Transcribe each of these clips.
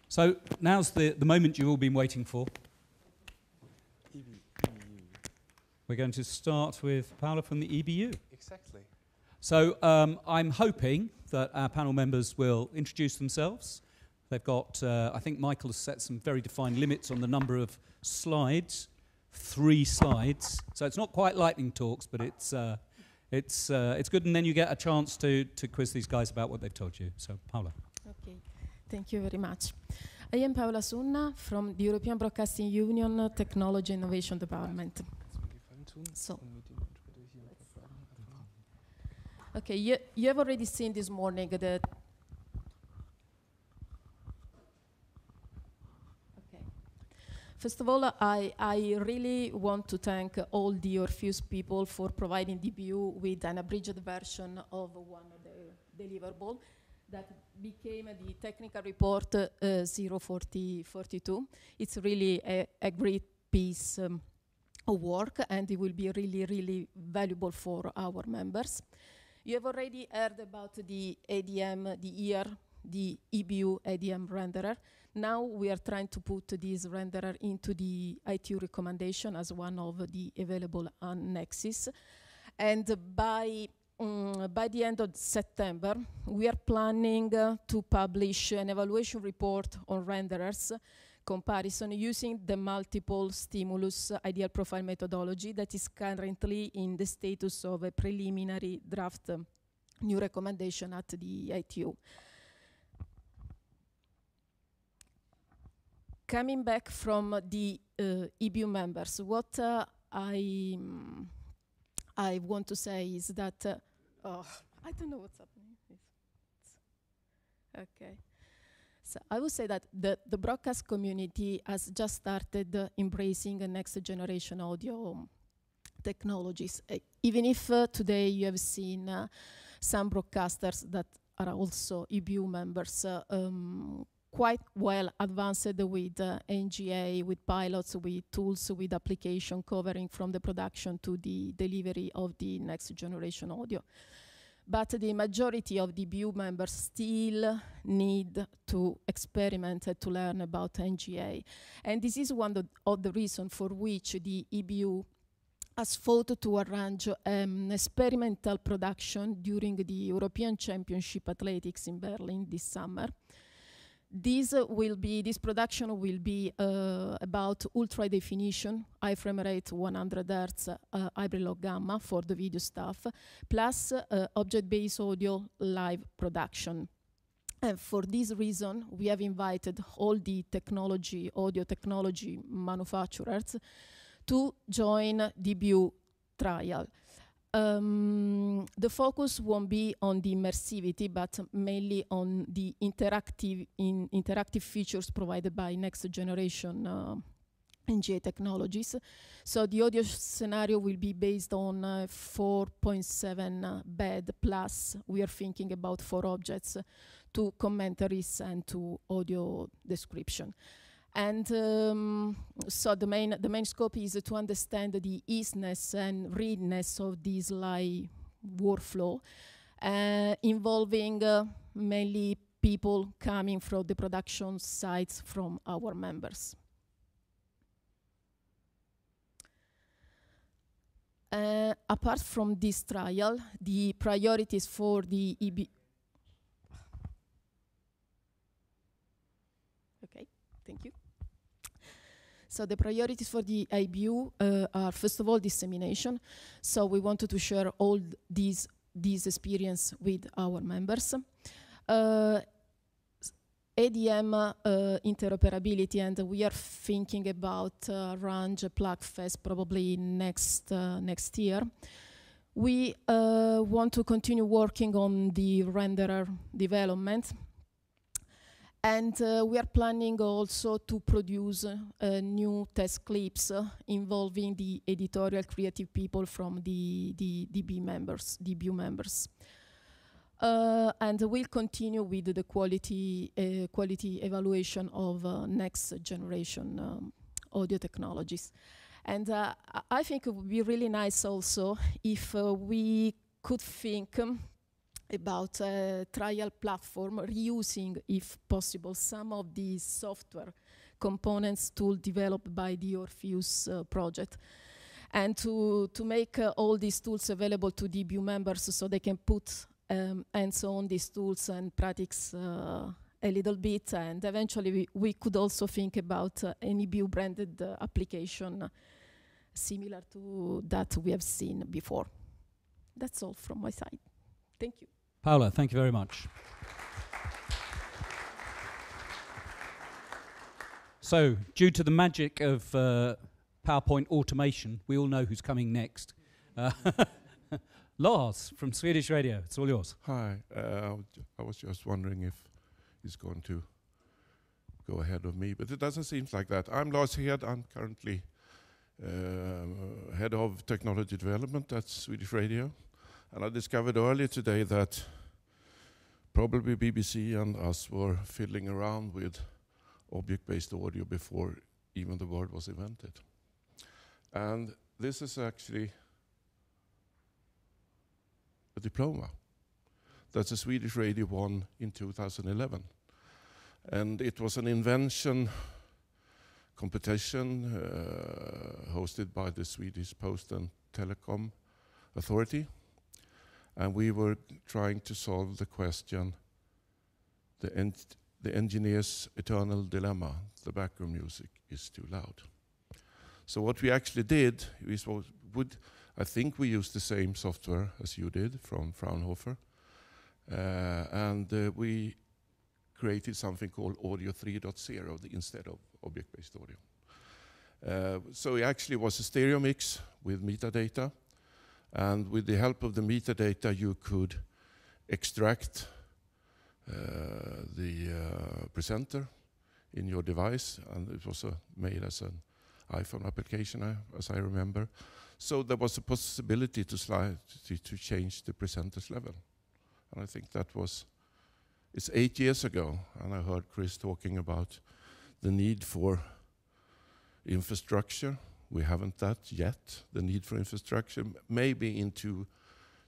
So now's the moment you've all been waiting for. We're going to start with Paolo from the EBU. Exactly. So I'm hoping that our panel members will introduce themselves. They've got, I think Michael has set some very defined limits on the number of slides, 3 slides. So it's not quite lightning talks, but it's good, and then you get a chance to quiz these guys about what they've told you. So, Paola. Okay, thank you very much. I am Paola Sunna from the European Broadcasting Union Technology Innovation Department. So, okay, you have already seen this morning that. Okay. First of all, I really want to thank all the ORPHEUS people for providing the EBU with an abridged version of one of the deliverables that became the technical report 04042. It's really a great piece of work, and it will be really, really valuable for our members. You have already heard about the ADM, the EBU ADM renderer. Now we are trying to put this renderer into the ITU recommendation as one of the available annexes. And by the end of September, we are planning to publish an evaluation report on renderers comparison using the multiple stimulus ideal profile methodology that is currently in the status of a preliminary draft new recommendation at the ITU. Coming back from the EBU members, what I want to say is that, I don't know what's happening. Okay. So I would say that the broadcast community has just started embracing next generation audio technologies. Even if today you have seen some broadcasters that are also EBU members quite well advanced with NGA, with pilots, with tools, with application covering from the production to the delivery of the next generation audio. But the majority of the EBU members still need to experiment to learn about NGA. And this is one of the reasons for which the EBU has fought to arrange experimental production during the European Championship Athletics in Berlin this summer. This production will be about ultra definition, high frame rate, 100 Hz, hybrid log gamma for the video stuff, plus object-based audio live production. And for this reason, we have invited all the audio technology manufacturers to join the EBU trial. The focus won't be on the immersivity, but mainly on the interactive features provided by next generation NGA technologies. So the audio scenario will be based on 4.7 bed, plus we are thinking about 4 objects, 2 commentaries and 2 audio description. And so the main scope is to understand the easiness and readiness of this live workflow, involving mainly people coming from the production sites from our members. Apart from this trial, the priorities for the EBU. Okay, thank you. So the priorities for the EBU are, first of all, dissemination. So we wanted to share all this experience with our members. ADM interoperability, and we are thinking about Range Plug Fest probably next year. We want to continue working on the renderer development. And we are planning also to produce new test clips involving the editorial creative people from the EBU members. And we'll continue with the quality evaluation of next generation audio technologies. And I think it would be really nice also if we could think about a trial platform, reusing, if possible, some of the software components tool developed by the ORPHEUS project, and to make all these tools available to the EBU members so they can put hands on these tools and practice a little bit, and eventually we could also think about an EBU branded application similar to that we have seen before. That's all from my side. Thank you. Paola, thank you very much. So, due to the magic of PowerPoint automation, we all know who's coming next. Lars from Swedish Radio, it's all yours. Hi, I was just wondering if he's going to go ahead of me, but it doesn't seem like that. I'm Lars Hedh. I'm currently head of technology development at Swedish Radio, and I discovered earlier today that probably BBC and us were fiddling around with object-based audio before even the word was invented. And this is actually a diploma that the Swedish Radio won in 2011. And it was an invention competition hosted by the Swedish Post and Telecom Authority. And we were trying to solve the question, the engineer's eternal dilemma: the background music is too loud. So what we actually did is, I think we used the same software as you did from Fraunhofer, and we created something called Audio 3.0 instead of object-based audio. So it actually was a stereo mix with metadata, and with the help of the metadata you could extract the presenter in your device, and it was made as an iPhone application, as I remember. So there was a possibility to change the presenter's level. And I think that was, it's 8 years ago, and I heard Chris talking about the need for infrastructure. We haven't that yet, the need for infrastructure, maybe into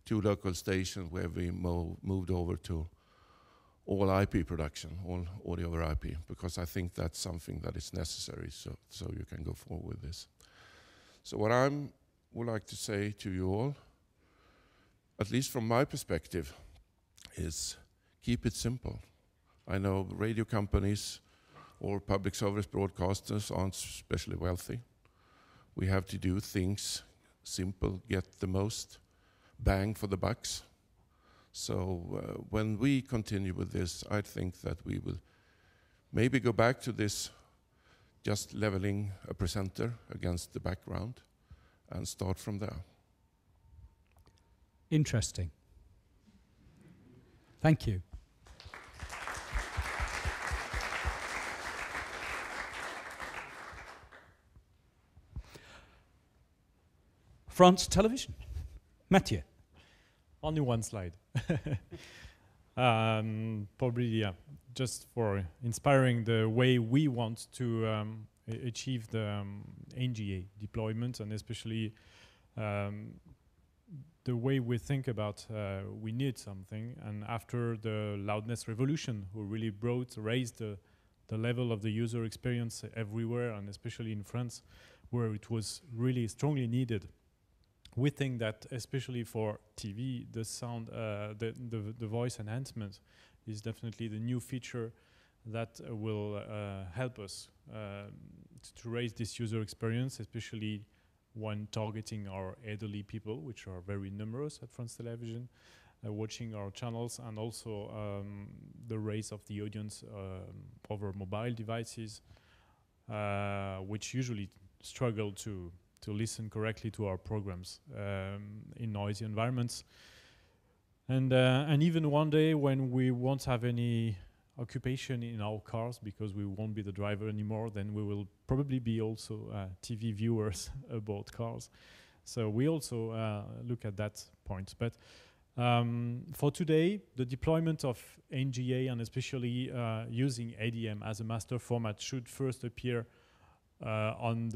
two local stations where we moved over to all IP production, all audio over IP, because I think that's something that is necessary so you can go forward with this. So what I would like to say to you all, at least from my perspective, is keep it simple. I know radio companies or public service broadcasters aren't especially wealthy. We have to do things simple, get the most bang for the bucks. So when we continue with this, I think that we will maybe go back to this, just leveling a presenter against the background and start from there. Interesting. Thank you. France Television. Matthieu. Only one slide. Probably, yeah, just for inspiring the way we want to achieve the NGA deployment, and especially the way we think about we need something. And after the loudness revolution, who really raised the level of the user experience everywhere, and especially in France, where it was really strongly needed. We think that, especially for TV, the sound, the voice enhancement is definitely the new feature that will help us to raise this user experience, especially when targeting our elderly people, which are very numerous at France Television, watching our channels, and also the raise of the audience over mobile devices, which usually struggle to listen correctly to our programs in noisy environments. And even one day when we won't have any occupation in our cars because we won't be the driver anymore, then we will probably be also TV viewers about cars. So we also look at that point. But for today, the deployment of NGA, and especially using ADM as a master format, should first appear on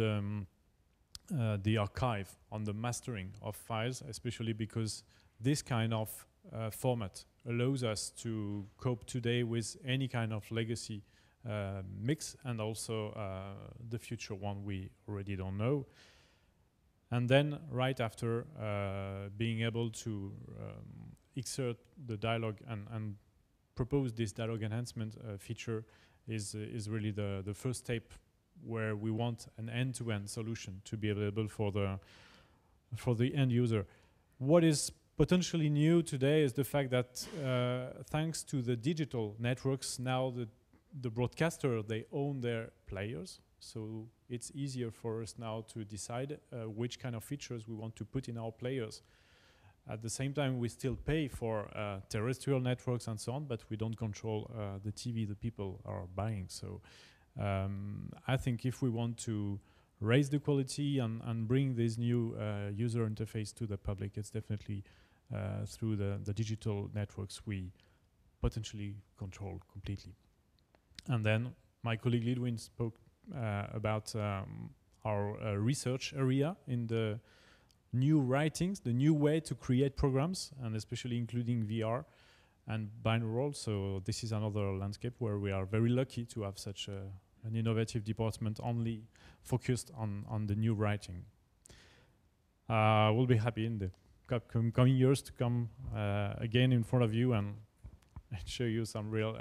the archive, on the mastering of files, especially because this kind of format allows us to cope today with any kind of legacy mix, and also the future one we already don't know. And then right after, being able to exert the dialogue and propose this dialogue enhancement feature is really the first step, where we want an end-to-end solution to be available for the end user. What is potentially new today is the fact that thanks to the digital networks, now the broadcaster, they own their players. So it's easier for us now to decide which kind of features we want to put in our players. At the same time, we still pay for terrestrial networks and so on, but we don't control the TV the people are buying. So I think if we want to raise the quality and bring this new user interface to the public, it's definitely through the digital networks we potentially control completely. And then my colleague Lidwin spoke about our research area in the new writings, the new way to create programs, and especially including VR and binaural. So this is another landscape where we are very lucky to have such an innovative department only focused on the new writing. We'll be happy in the coming years to come again in front of you and show you some real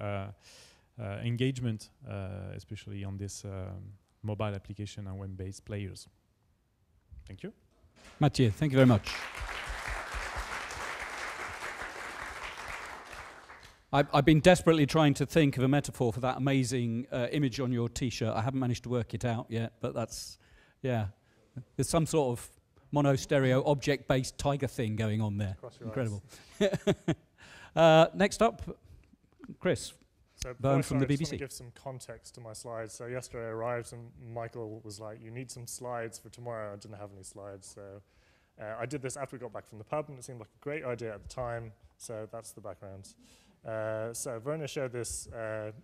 engagement, especially on this mobile application and web-based players. Thank you. Matthieu, thank you very much. I've been desperately trying to think of a metaphor for that amazing image on your T-shirt. I haven't managed to work it out yet, but that's, yeah. There's some sort of mono-stereo, object-based tiger thing going on there. Incredible. Next up, Chris. So Baume from the BBC. I just want to give some context to my slides. So yesterday I arrived and Michael was like, you need some slides for tomorrow. I didn't have any slides. So I did this after we got back from the pub, and it seemed like a great idea at the time. So that's the background. So Werner showed this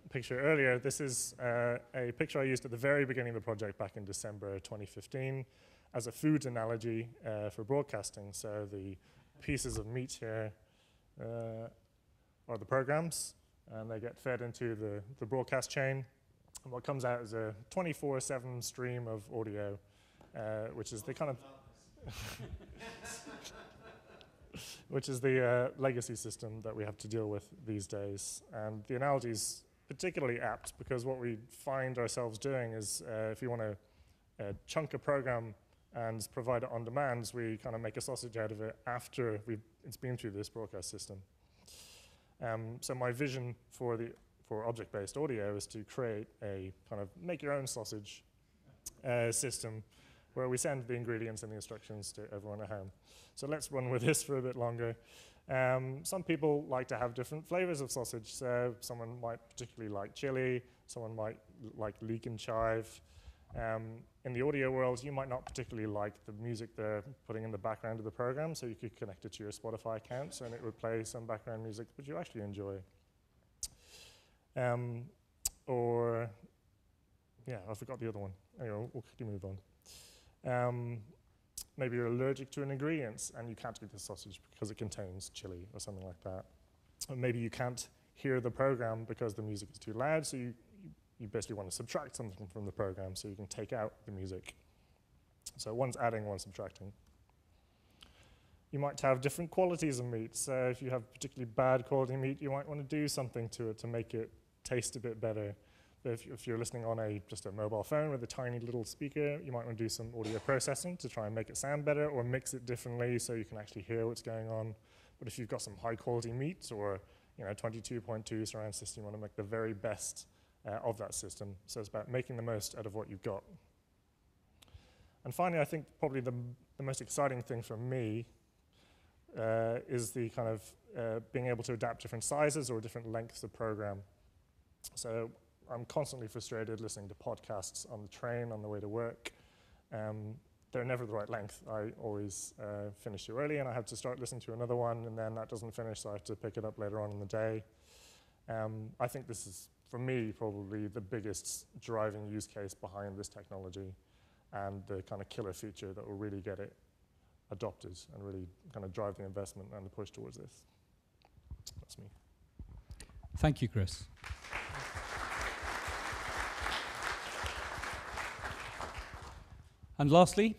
picture earlier. This is a picture I used at the very beginning of the project back in December 2015 as a food analogy for broadcasting. So the pieces of meat here are the programs, and they get fed into the broadcast chain. And what comes out is a 24/7 stream of audio, which is the kind of which is the legacy system that we have to deal with these days. And the analogy is particularly apt because what we find ourselves doing is if you want to chunk a program and provide it on demand, we kind of make a sausage out of it after it's been through this broadcast system. So my vision for object-based audio is to create a kind of make-your-own sausage system where we send the ingredients and the instructions to everyone at home. So let's run with this for a bit longer. Some people like to have different flavors of sausage. So someone might particularly like chili, someone might like leek and chive. In the audio world, you might not particularly like the music they're putting in the background of the program, so you could connect it to your Spotify account, and it would play some background music that you actually enjoy. Or, yeah, I forgot the other one. Anyway, we'll quickly move on. Maybe you're allergic to an ingredient, and you can't eat the sausage because it contains chili or something like that. Or maybe you can't hear the program because the music is too loud, so you basically want to subtract something from the program so you can take out the music. So one's adding, one's subtracting. You might have different qualities of meat. So if you have particularly bad quality meat, you might want to do something to it to make it taste a bit better. But if you're listening on just a mobile phone with a tiny little speaker, you might want to do some audio processing to try and make it sound better or mix it differently so you can actually hear what's going on. But if you've got some high quality meat or 22.2 surround system, you want to make the very best of that system. So it's about making the most out of what you've got. And finally, I think probably the most exciting thing for me is the kind of being able to adapt different sizes or different lengths of program. So I'm constantly frustrated listening to podcasts on the train on the way to work. They're never the right length. I always finish too early, and I have to start listening to another one, and then that doesn't finish, so I have to pick it up later on in the day. I think this is, for me, probably the biggest driving use case behind this technology and the kind of killer feature that will really get it adopted and really kind of drive the investment and the push towards this. That's me. Thank you, Chris. And lastly,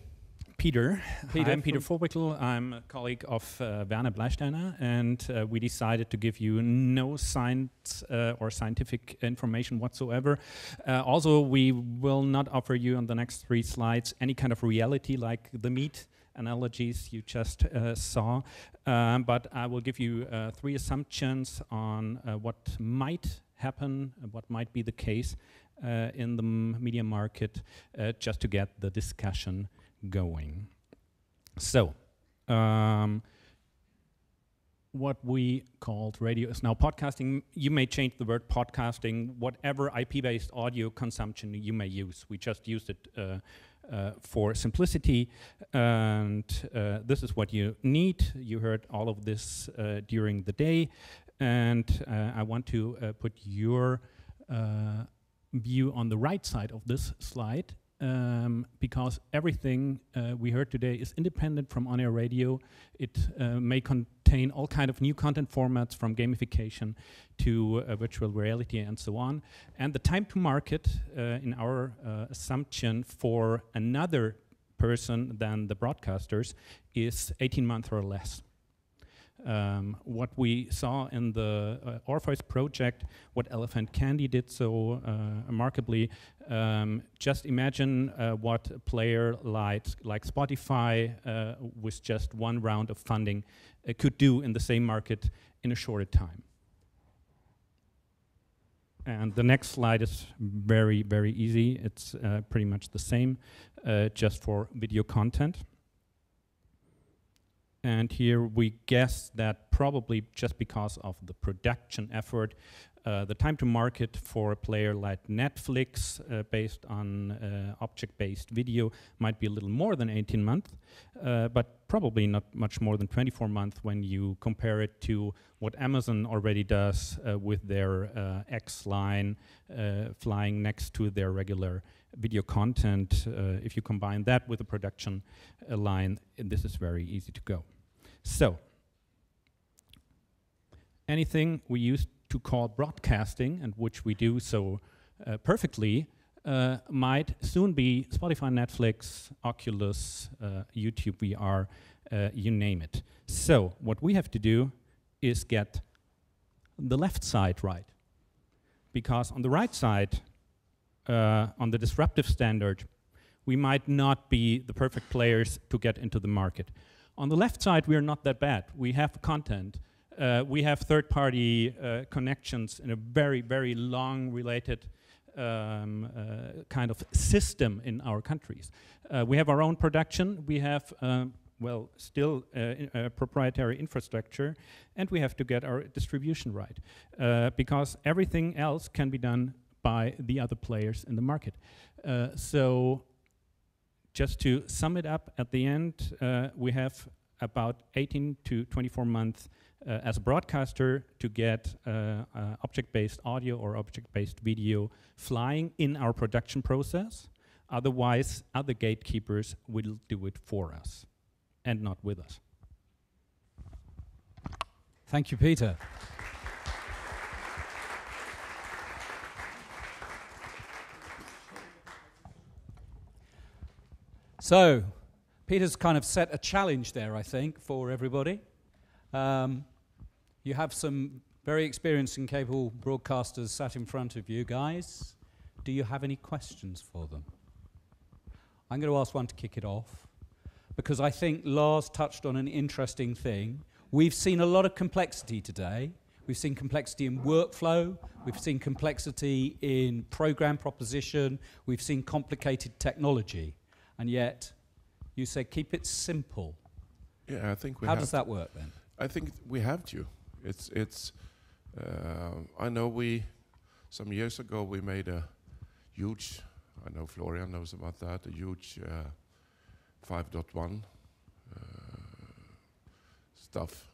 Peter. Peter I'm Peter Fohrwikl. I'm a colleague of Werner Bleisteiner, and we decided to give you no science or scientific information whatsoever. Also, we will not offer you on the next 3 slides any kind of reality like the meat analogies you just saw, but I will give you 3 assumptions on what might happen, what might be the case in the media market, just to get the discussion going. So, what we called radio is now podcasting. You may change the word podcasting, whatever IP-based audio consumption you may use. We just used it for simplicity, and this is what you need. You heard all of this during the day, and I want to put your view on the right side of this slide, because everything we heard today is independent from on-air radio. It may contain all kind of new content formats, from gamification to virtual reality and so on. And the time to market, in our assumption, for another person than the broadcasters is 18 months or less. What we saw in the ORPHEUS project, what Elephant Candy did so remarkably, just imagine what a player like Spotify with just 1 round of funding could do in the same market in a shorter time. And the next slide is very, very easy. It's pretty much the same, just for video content. And here we guess that probably just because of the production effort, the time to market for a player like Netflix, based on object-based video, might be a little more than 18 months, but probably not much more than 24 months when you compare it to what Amazon already does with their X line flying next to their regular video content. If you combine that with a production line, this is very easy to go. So, anything we used to call broadcasting, and which we do so perfectly, might soon be Spotify, Netflix, Oculus, YouTube VR, you name it. So, what we have to do is get the left side right. Because on the right side, on the disruptive standard, we might not be the perfect players to get into the market. On the left side, we are not that bad. We have content. We have third-party connections in a very, very long related kind of system in our countries. We have our own production. We have, well, still proprietary infrastructure, and we have to get our distribution right, because everything else can be done by the other players in the market. So just to sum it up at the end, we have about 18 to 24 months as a broadcaster to get object-based audio or object-based video flying in our production process. Otherwise, other gatekeepers will do it for us and not with us. Thank you, Peter. So, Peter's kind of set a challenge there, I think, for everybody. You have some very experienced and capable broadcasters sat in front of you guys. Do you have any questions for them? I'm going to ask one to kick it off, because I think Lars touched on an interesting thing. We've seen a lot of complexity today. We've seen complexity in workflow. We've seen complexity in program proposition. We've seen complicated technology. And yet, you said keep it simple. Yeah, I think we How have does that work then? I think we have to. It's. I know some years ago we made a huge. I know Florian knows about that. A huge 5.1 stuff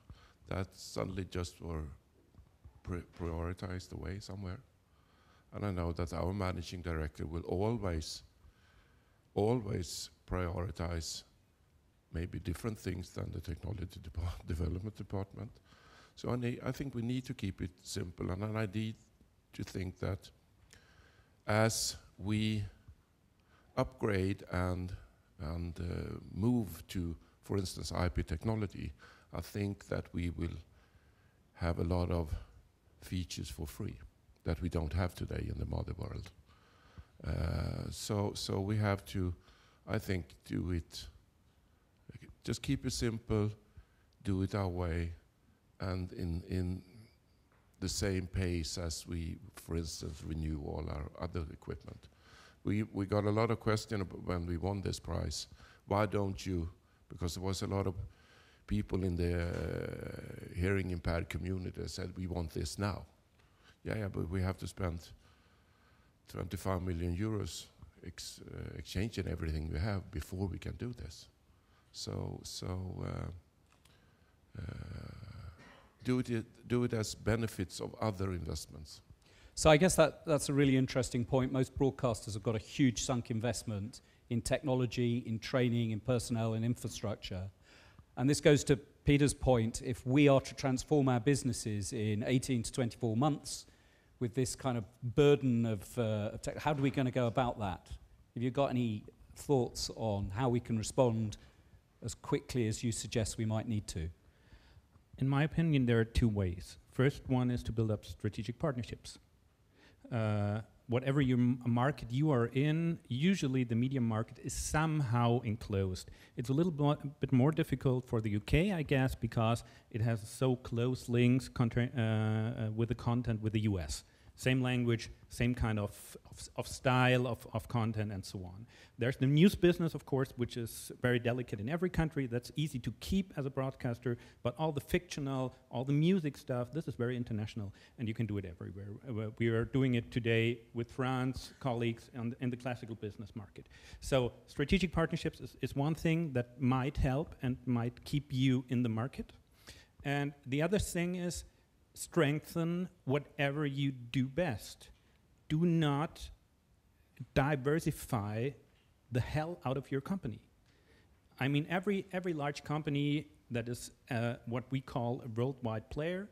that suddenly just were prioritized away somewhere. And I know that our managing director will always prioritize maybe different things than the technology development department. So I think we need to keep it simple, and I need to think that as we upgrade and move to, for instance, IP technology, I think that we will have a lot of features for free that we don't have today in the modern world. So we have to, I think, do it, just keep it simple, do it our way, and in the same pace as we, for instance, renew all our other equipment. We got a lot of questions when we won this prize. Why don't you? Because there was a lot of people in the hearing impaired community that said, we want this now. Yeah, but we have to spend 25 million euros exchanging everything we have before we can do this. So do it as benefits of other investments. So I guess that's a really interesting point. Most broadcasters have got a huge sunk investment in technology, in training, in personnel, in infrastructure. And this goes to Peter's point. If we are to transform our businesses in 18 to 24 months with this kind of burden of tech, how are we going to go about that? Have you got any thoughts on how we can respond as quickly as you suggest we might need to? In my opinion, there are two ways. First one is to build up strategic partnerships. Whatever market you are in, usually the media market is somehow enclosed. It's a little bit more difficult for the UK, I guess, because it has so close links with the content with the US. Same language, same kind of style of content, and so on. There's the news business, of course, which is very delicate in every country. That's easy to keep as a broadcaster, but all the fictional, all the music stuff, this is very international, and you can do it everywhere. We are doing it today with France colleagues in the classical business market. So strategic partnerships is one thing that might help and might keep you in the market. And the other thing is strengthen whatever you do best. Do not diversify the hell out of your company. I mean, every large company that is what we call a worldwide player,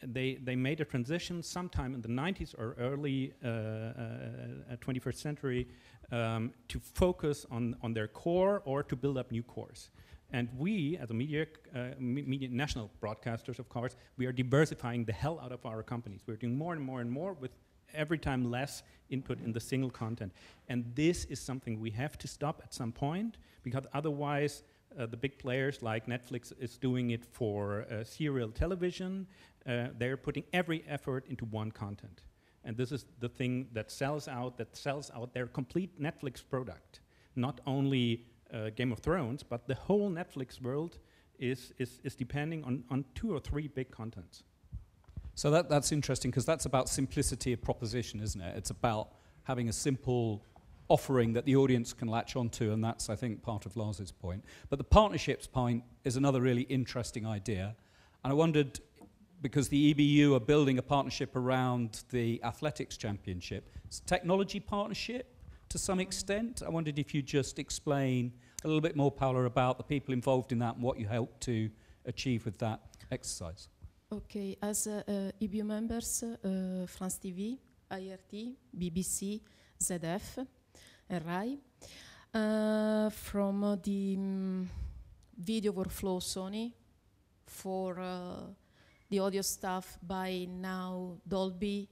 they made a transition sometime in the 90s or early 21st century to focus on their core or to build up new cores. And we, as a media national broadcasters, of course, we are diversifying the hell out of our companies. We're doing more and more and more with every time less input in the single content. And this is something we have to stop at some point, because otherwise the big players like Netflix is doing it for serial television. They're putting every effort into one content. And this is the thing that sells out their complete Netflix product. Not only Game of Thrones, but the whole Netflix world is depending on 2 or 3 big contents. So that's interesting, because that's about simplicity of proposition, isn't it? It's about having a simple offering that the audience can latch onto, and that's, I think, part of Lars's point. But the partnerships point is another really interesting idea. And I wondered, because the EBU are building a partnership around the athletics championship, it's a technology partnership to some extent. I wondered if you'd just explain a little bit more, Paula, about the people involved in that and what you hope to achieve with that exercise. Okay, as EBU members, France TV, IRT, BBC, ZF, and RAI. From the video workflow Sony, for the audio stuff by now Dolby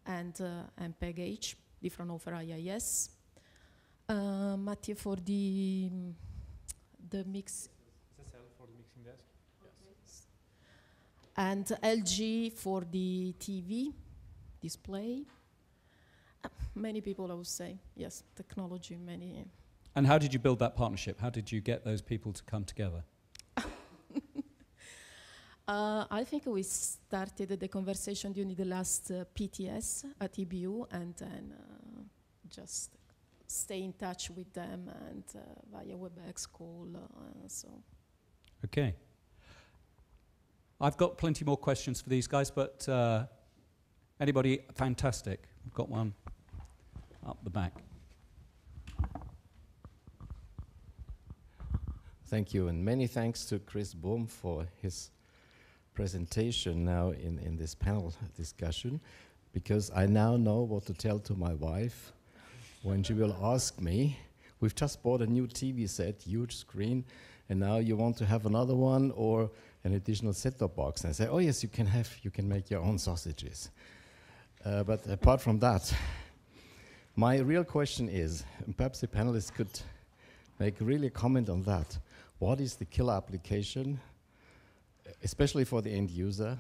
and MPEG-H, different over IIS. Matthieu for the mix. For the mixing desk. Yes. And LG for the TV display. Many people, I would say, yes, technology, many. And how did you build that partnership? How did you get those people to come together? I think we started the conversation during the last PTS at EBU, and then just stay in touch with them and via WebEx call. So. Okay. I've got plenty more questions for these guys, but anybody? Fantastic. We've got one up the back. Thank you, and many thanks to Chris Baume for his presentation now in this panel discussion, because I now know what to tell to my wife when she will ask me, we've just bought a new TV set, huge screen, and now you want to have another one or an additional set-top box. And I say, oh yes, you can make your own sausages. But apart from that, my real question is, and perhaps the panelists could make really a comment on that. What is the killer application, especially for the end user,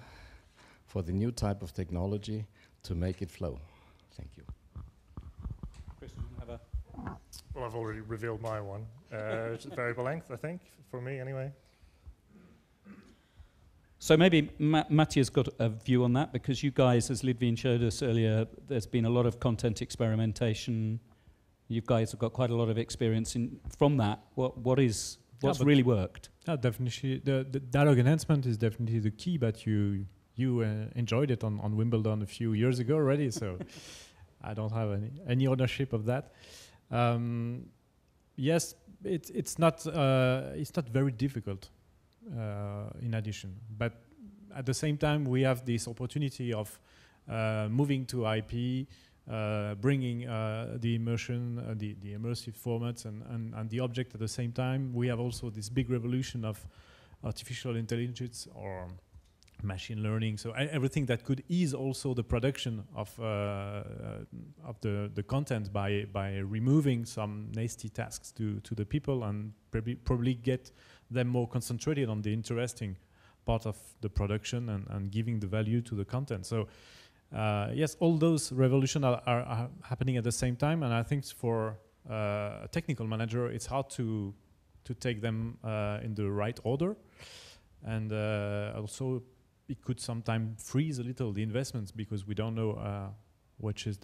for the new type of technology to make it flow? Thank you. Chris, do you have a... Well, I've already revealed my one. It's variable length, I think, for me anyway. So maybe Matthieu's got a view on that, because you guys, as Lidvin showed us earlier, there's been a lot of content experimentation. You guys have got quite a lot of experience from that. What's really worked? Definitely, the dialogue enhancement is definitely the key. But you enjoyed it on Wimbledon a few years ago already, so I don't have any ownership of that. Yes, it's not very difficult. In addition, but at the same time, we have this opportunity of moving to IP, bringing the immersion, the immersive formats, and the object at the same time. We have also this big revolution of artificial intelligence or machine learning. So everything that could ease also the production of the content by removing some nasty tasks to the people and probably get them more concentrated on the interesting part of the production and giving the value to the content. So yes, all those revolutions are happening at the same time, and I think for a technical manager, it's hard to take them in the right order, and also it could sometimes freeze a little the investments, because we don't know which is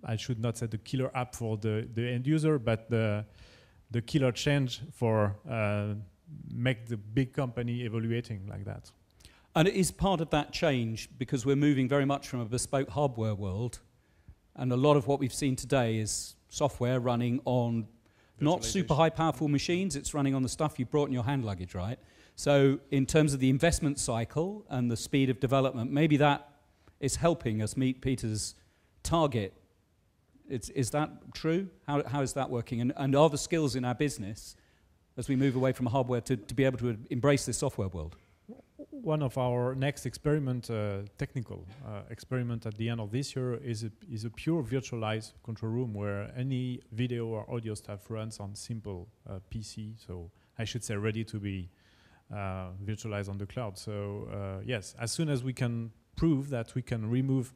I should not say the killer app for the end user, but the killer change for make the big company evaluating like that. And it is part of that change, because we're moving very much from a bespoke hardware world, and a lot of what we've seen today is software running on not super high powerful machines. It's running on the stuff you brought in your hand luggage, right? So in terms of the investment cycle and the speed of development, maybe that is helping us meet Peter's target. Is that true? How is that working? And are the skills in our business, as we move away from hardware, to be able to embrace this software world? One of our next technical experiment at the end of this year is a pure virtualized control room where any video or audio stuff runs on simple PC. So I should say ready to be virtualized on the cloud. So yes, as soon as we can prove that we can remove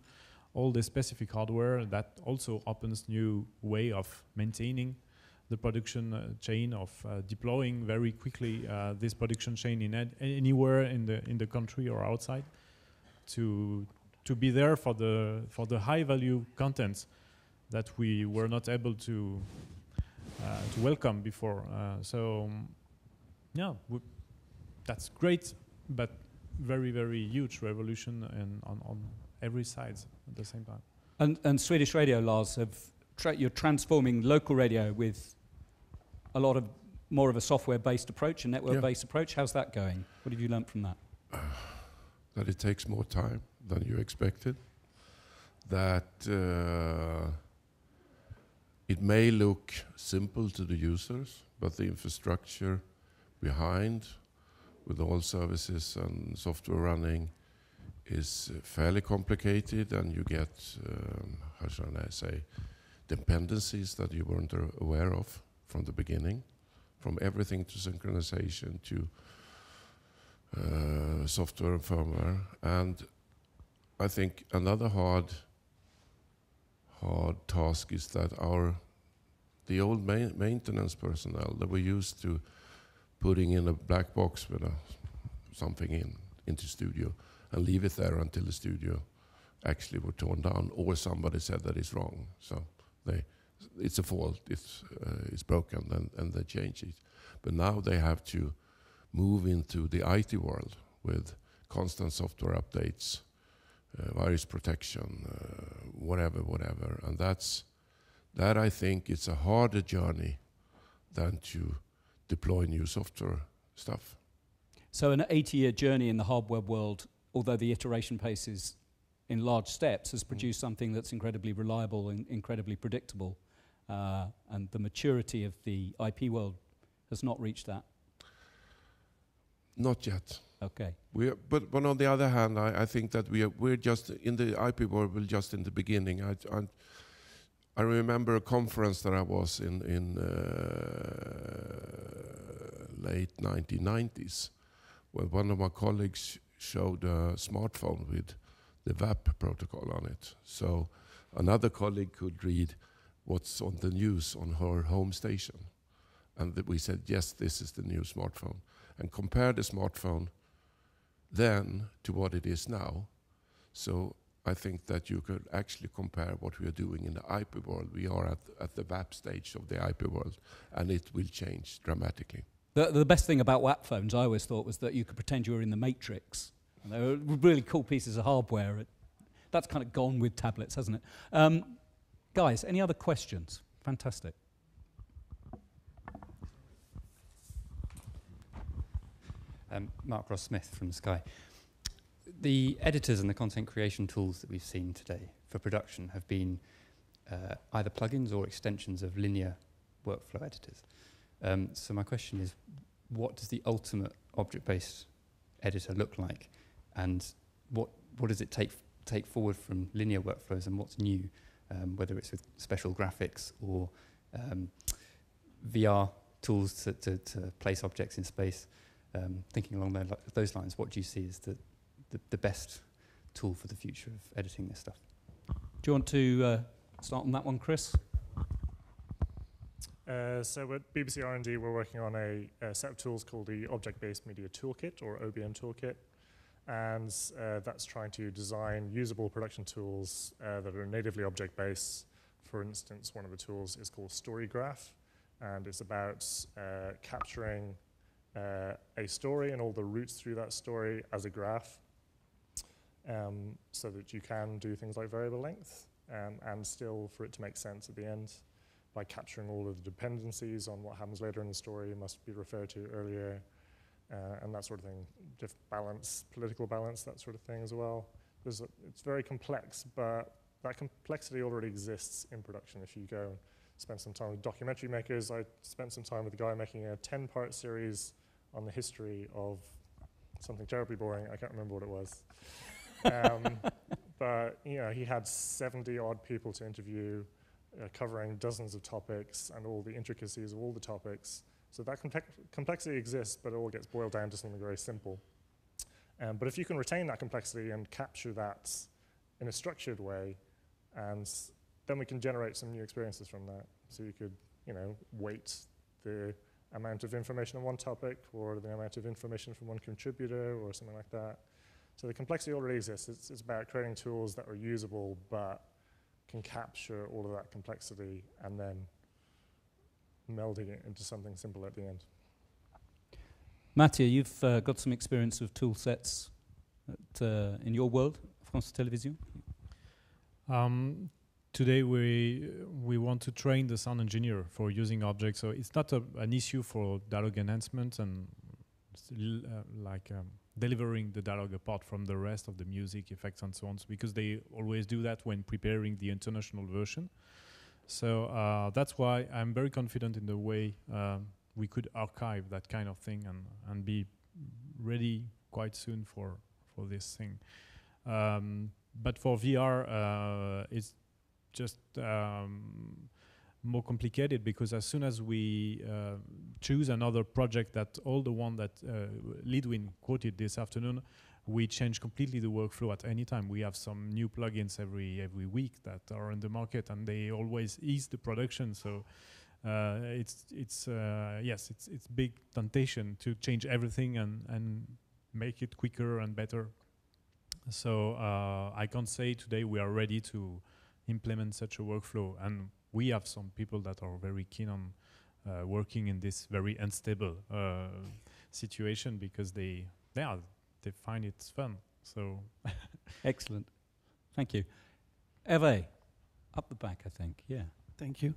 all the specific hardware, that also opens new way of maintaining the production chain, of deploying very quickly this production chain in anywhere in the country or outside, to be there for the high value contents that we were not able to welcome before. Yeah, that's great, but very, very huge revolution and on every side at the same time. And Swedish Radio, Lars, you're transforming local radio with a lot of more of a software-based approach, a network-based approach. How's that going? What have you learned from that? That it takes more time than you expected. That it may look simple to the users, but the infrastructure behind, with all services and software running, is fairly complicated, and you get, how should I say, dependencies that you weren't aware of from the beginning, from everything to synchronization to software and firmware. And I think another hard task is that the old maintenance personnel that were used to putting in a black box with something into studio and leave it there until the studio actually were torn down, or somebody said that it's wrong. So it's a fault, it's broken, and they change it. But now they have to move into the IT world with constant software updates, virus protection, whatever. And that I think it's a harder journey than to deploy new software stuff. So an 80-year journey in the hardware world, although the iteration pace is in large steps, has produced something that's incredibly reliable and incredibly predictable. And the maturity of the IP world has not reached that. Not yet. Okay. But on the other hand, I think that we're just in the IP world. We're just in the beginning. I remember a conference that I was in late 1990s, where one of my colleagues showed a smartphone with the WAP protocol on it. So another colleague could read what's on the news on her home station, and we said, yes, this is the new smartphone, and compare the smartphone then to what it is now. So I think that you could actually compare what we are doing in the IP world. We are at the WAP stage of the IP world, and it will change dramatically. The best thing about WAP phones, I always thought, was that you could pretend you were in the Matrix. And they were really cool pieces of hardware. That's kind of gone with tablets, hasn't it? Guys, any other questions? Fantastic. Mark Ross-Smith from Sky. The editors and the content creation tools that we've seen today for production have been either plugins or extensions of linear workflow editors. So my question is, what does the ultimate object-based editor look like? And what does it take forward from linear workflows, and what's new, whether it's with special graphics or VR tools to place objects in space? Thinking along those lines, what do you see as the best tool for the future of editing this stuff? Do you want to start on that one, Chris? So at BBC R&D, we're working on a set of tools called the Object-Based Media Toolkit, or OBM Toolkit. And that's trying to design usable production tools that are natively object-based. For instance, one of the tools is called StoryGraph, and it's about capturing a story and all the routes through that story as a graph, so that you can do things like variable length, and still for it to make sense at the end by capturing all of the dependencies on what happens later in the story must be referred to earlier, and that sort of thing. Balance, political balance, that sort of thing as well. It's very complex, but that complexity already exists in production. If you go and spend some time with documentary makers, I spent some time with a guy making a 10-part series on the history of something terribly boring. I can't remember what it was. But he had 70-odd people to interview, covering dozens of topics and all the intricacies of all the topics. So that complexity exists, but it all gets boiled down to something very simple. But if you can retain that complexity and capture that in a structured way, and then we can generate some new experiences from that. So you could, weight the amount of information on one topic, or the amount of information from one contributor, or something like that. So the complexity already exists. It's about creating tools that are usable, but can capture all of that complexity, and then melding it into something simple at the end. Matthieu, you've got some experience with tool sets in your world, France Télévisions. Today we want to train the sound engineer for using objects, so it's not an issue for dialogue enhancement and delivering the dialogue apart from the rest of the music effects and so on, because they always do that when preparing the international version. So that's why I'm very confident in the way we could archive that kind of thing and be ready quite soon for this thing. But for VR, it's just more complicated, because as soon as we choose another project, that all the one that Lidwin quoted this afternoon, we change completely the workflow at any time. We have some new plugins every week that are in the market, and they always ease the production. So it's big temptation to change everything and make it quicker and better. So I can't say today we are ready to implement such a workflow, and we have some people that are very keen on working in this very unstable situation, because they find it fun. So excellent, thank you. Hedh, up the back, I think. Yeah. Thank you.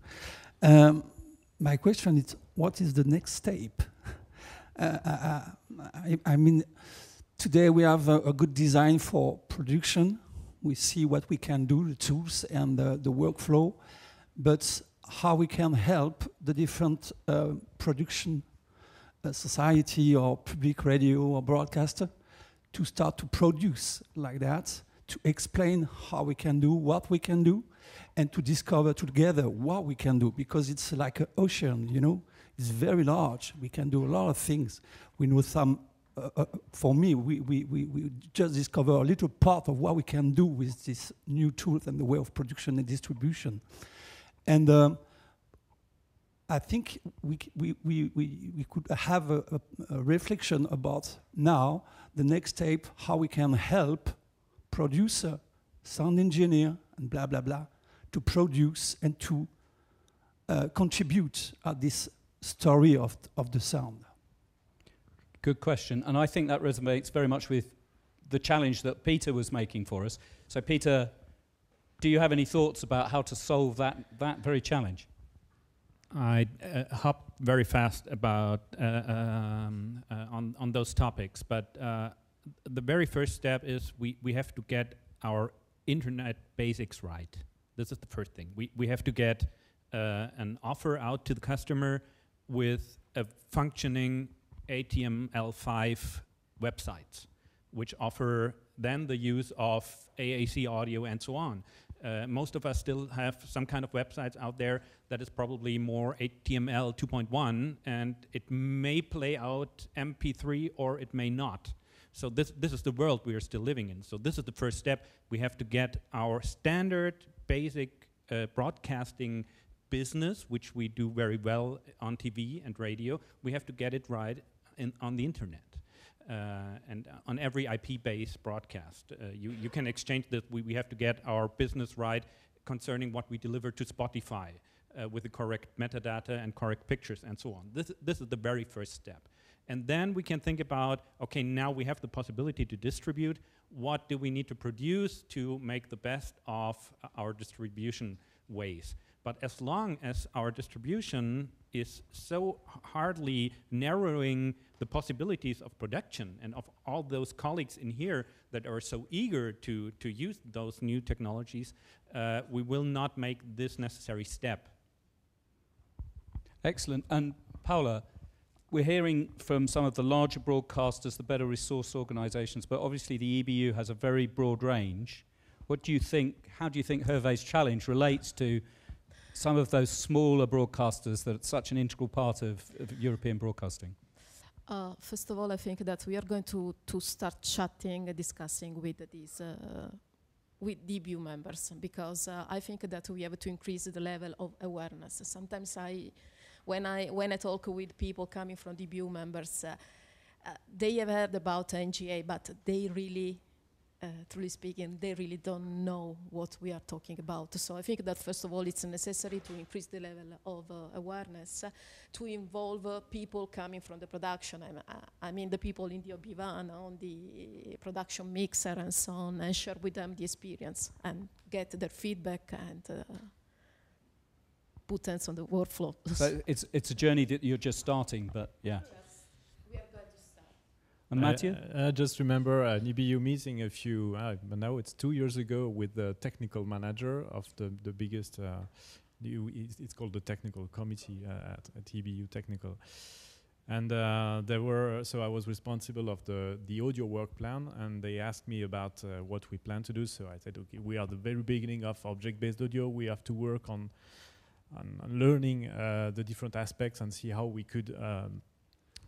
My question is, what is the next step? I mean, today we have a good design for production. We see what we can do, the tools and the workflow, but how we can help the different production society or public radio or broadcaster to start to produce like that, to explain how we can do, what we can do, and to discover together what we can do, because it's like an ocean, you know, it's very large. We can do a lot of things. We know some, for me, we just discover a little part of what we can do with this new tools and the way of production and distribution. And I think we could have a reflection about now the next tape, how we can help producer, sound engineer, and blah, blah, blah, to produce and to contribute at this story of the sound. Good question. And I think that resonates very much with the challenge that Peter was making for us. So Peter, do you have any thoughts about how to solve that very challenge? I hop very fast about on those topics, but the very first step is we have to get our internet basics right. This is the first thing. We have to get an offer out to the customer with a functioning HTML5 websites, which offer then the use of AAC audio and so on. Most of us still have some kind of websites out there that is probably more HTML 2.1, and it may play out MP3 or it may not. So this is the world we are still living in. So this is the first step. We have to get our standard basic broadcasting business, which we do very well on TV and radio. We have to get it right on the internet. And on every IP-based broadcast. You can exchange that. We have to get our business right concerning what we deliver to Spotify with the correct metadata and correct pictures and so on. This is the very first step. And then we can think about, okay, now we have the possibility to distribute. What do we need to produce to make the best of our distribution ways? But as long as our distribution is so hardly narrowing the possibilities of production and of all those colleagues in here that are so eager to use those new technologies, we will not make this necessary step. Excellent. And Paula, we're hearing from some of the larger broadcasters, the better resource organizations, but obviously the EBU has a very broad range. What do you think, how do you think Hedh's challenge relates to some of those smaller broadcasters that are such an integral part of European broadcasting? First of all, I think that we are going to start chatting, discussing with these with EBU members, because I think that we have to increase the level of awareness. Sometimes when I talk with people coming from EBU members, they have heard about NGA, but they really, truly speaking, they really don't know what we are talking about. So I think that first of all, it's necessary to increase the level of awareness, to involve people coming from the production. I mean the people in the Obi-Wan, on the production mixer and so on, and share with them the experience and get their feedback and put hands on the workflow. So it's a journey that you're just starting, but yeah. And Matthieu? I just remember an EBU meeting now it's 2 years ago with the technical manager of the biggest, it's called the technical committee at EBU Technical. And so I was responsible of the audio work plan, and they asked me about what we plan to do. So I said, okay, we are the very beginning of object-based audio. We have to work on learning the different aspects and see how we could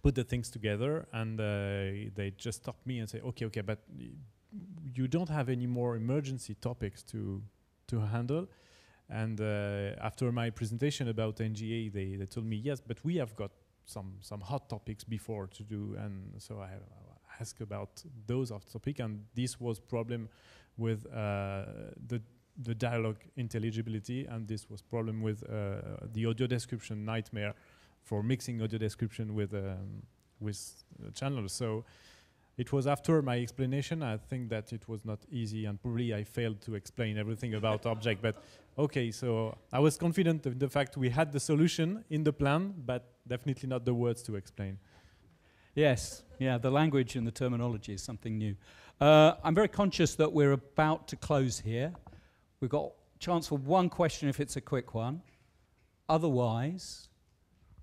put the things together. And they just stopped me and say, okay, but you don't have any more emergency topics to handle. And after my presentation about NGA, they told me, yes, but we have got some hot topics before to do. And so I asked about those hot topics, and this was problem with the dialogue intelligibility, and this was problem with the audio description nightmare for mixing audio description with channels. So it was after my explanation, I think that it was not easy, and probably I failed to explain everything about object, but okay, so I was confident of the fact we had the solution in the plan, but definitely not the words to explain. Yes, yeah, the language and the terminology is something new. I'm very conscious that we're about to close here. We've got a chance for one question if it's a quick one. Otherwise,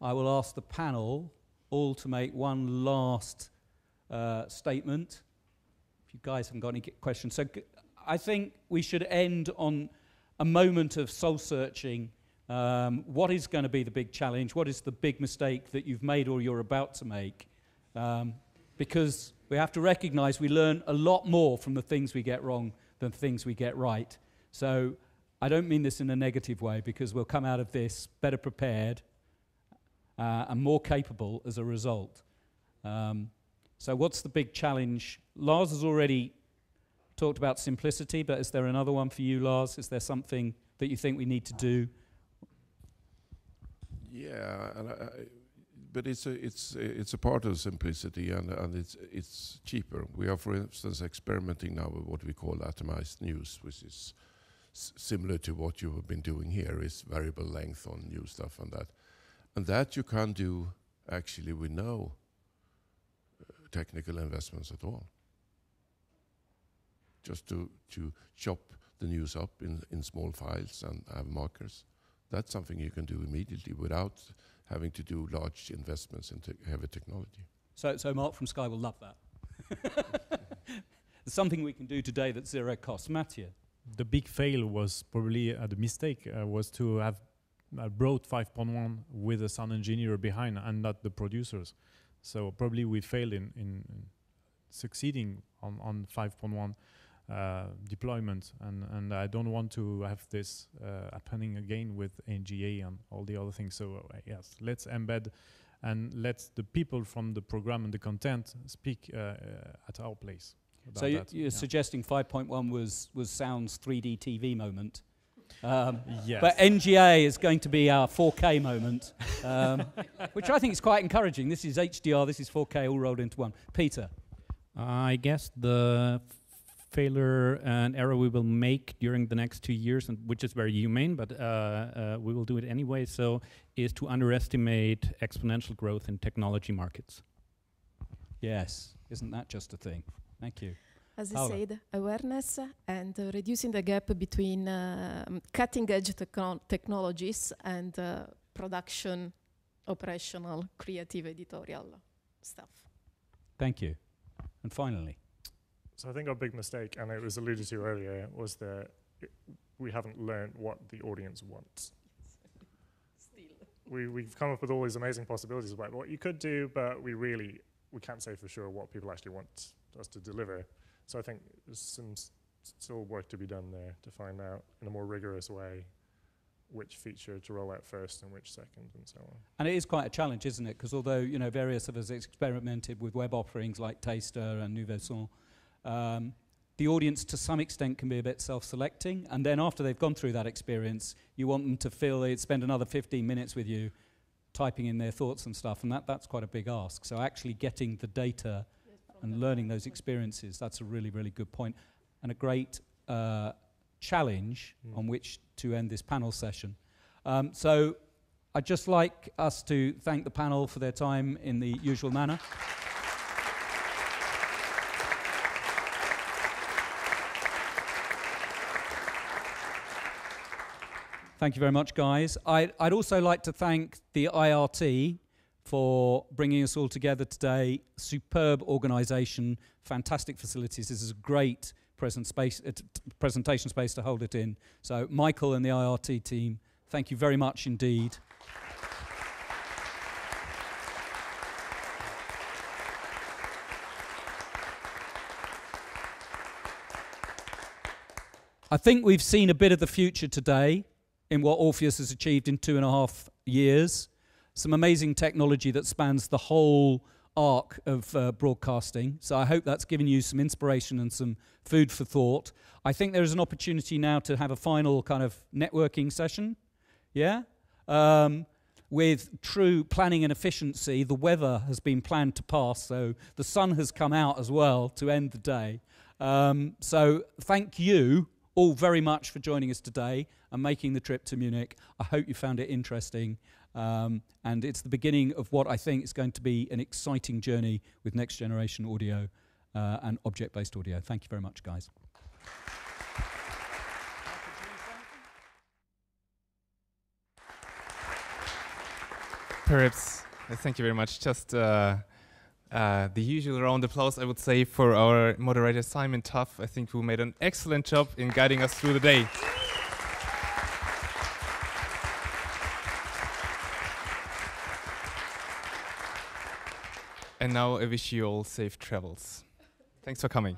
I will ask the panel all to make one last statement. If you guys haven't got any questions. So I think we should end on a moment of soul-searching. What is going to be the big challenge? What is the big mistake that you've made or you're about to make? Because we have to recognize we learn a lot more from the things we get wrong than the things we get right. So I don't mean this in a negative way, because we'll come out of this better prepared and more capable as a result. So what's the big challenge? Lars has already talked about simplicity, but is there another one for you, Lars? Is there something that you think we need to do? Yeah, but it's a part of simplicity, and it's cheaper. We are, for instance, experimenting now with what we call atomized news, which is similar to what you have been doing here. Is variable length on new stuff and that you can't do actually with no technical investments at all. Just to chop the news up in small files and have markers. That's something you can do immediately without having to do large investments into heavy technology. So Mark from Sky will love that. There's something we can do today that's zero cost. Matthieu? The big fail was probably the mistake was to have brought 5.1 with a sound engineer behind and not the producers. So probably we failed in succeeding on 5.1 deployment, and I don't want to have this happening again with NGA and all the other things. So yes, let's embed and let the people from the program and the content speak at our place. So you're suggesting 5.1 was Sound's 3D TV moment. Yes. But NGA is going to be our 4K moment, which I think is quite encouraging. This is HDR, this is 4K, all rolled into one. Peter? I guess the failure and error we will make during the next 2 years, and which is very humane, but we will do it anyway, so is to underestimate exponential growth in technology markets. Yes, isn't that just a thing? Thank you. As I said, awareness and reducing the gap between cutting-edge technologies and production, operational, creative, editorial stuff. Thank you. And finally. So I think our big mistake, and it was alluded to earlier, was that we haven't learned what the audience wants. We've come up with all these amazing possibilities about what you could do, but we can't say for sure what people actually want us to deliver. So I think there's some still work to be done there to find out in a more rigorous way which feature to roll out first and which second and so on. And it is quite a challenge, isn't it? Because although, you know, various of us experimented with web offerings like Taster and Nouveau Son, the audience to some extent can be a bit self-selecting, and then after they've gone through that experience, you want them to feel they'd spend another 15 minutes with you typing in their thoughts and stuff, and that's quite a big ask. So actually getting the data and learning those experiences, that's a really, really good point, and a great challenge on which to end this panel session. So I'd just like us to thank the panel for their time in the usual manner. Thank you very much, guys. I'd also like to thank the IRT for bringing us all together today. Superb organisation, fantastic facilities. This is a great presentation space to hold it in. So Michael and the IRT team, thank you very much indeed. I think we've seen a bit of the future today in what ORPHEUS has achieved in 2.5 years. Some amazing technology that spans the whole arc of broadcasting. So I hope that's given you some inspiration and some food for thought. I think there is an opportunity now to have a final kind of networking session. Yeah? With true planning and efficiency. The weather has been planned to pass, so the sun has come out as well to end the day. So thank you all very much for joining us today. and making the trip to Munich. I hope you found it interesting. And it's the beginning of what I think is going to be an exciting journey with next generation audio and object-based audio. Thank you very much, guys. Perhaps, thank you very much. Just the usual round of applause, I would say, for our moderator, Simon Tuff, I think, who made an excellent job in guiding us through the day. And now I wish you all safe travels. Thanks for coming.